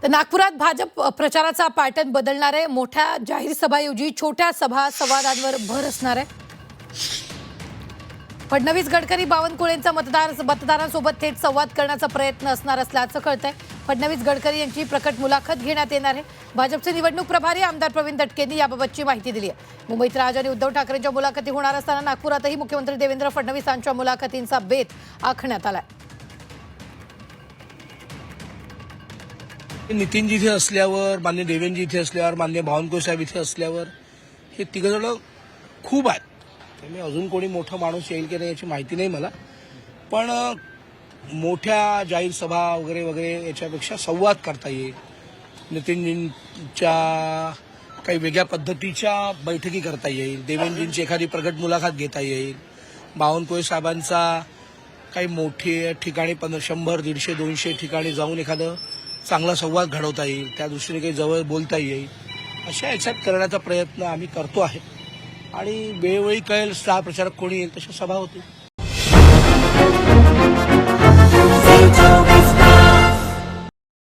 तर नागपुरात भाजप प्रचाराचा पॅटर्न बदलणार आहे। मोठ्या जाहीर सभाऐवजी छोट्या सभा संवादांवर भर असणार आहे। फडणवीस गडकरी बावनकुळेंचा मतदारांसोबत थेट संवाद करण्याचा प्रयत्न असणार असल्याचं कळतंय। फडणवीस गडकरी यांची प्रकट मुलाखत घेण्यात येणार आहे। भाजपचे निवडणूक प्रभारी आमदार प्रवीण दटकेंनी याबाबतची माहिती दिली आहे। मुंबईत राज आणि उद्धव ठाकरेंच्या मुलाखती होणार असताना नागपुरातही मुख्यमंत्री देवेंद्र फडणवीसांच्या मुलाखतींचा बेत आखण्यात आलाय। नितीन जिथे असल्यावर, मान्य देवेंद्र इथे असल्यावर, मान्य बावनकुळे साहेब इथे असल्यावर हे तिघजण खूप आहेत। त्यामुळे अजून कोणी मोठा माणूस येईल की नाही याची माहिती नाही मला, पण मोठ्या जाहीर सभा वगैरे वगैरे याच्यापेक्षा संवाद करता येईल। नितीनजींच्या काही वेगळ्या पद्धतीच्या बैठकी करता येईल, देवेंद्रजींची एखादी प्रगट मुलाखत घेता येईल, बावनकुळे साहेबांचा काही मोठे ठिकाणी 100, 150, 200 ठिकाणी जाऊन एखादं चांगला संवाद घडवता येईल, त्या दृष्टीने काही जवळ बोलता येईल, अशा याच्यात करण्याचा प्रयत्न आम्ही करतो आहे। आणि वेळोवेळी कळेल स्टार प्रचारक कोणी येईल तशा सभा होतील।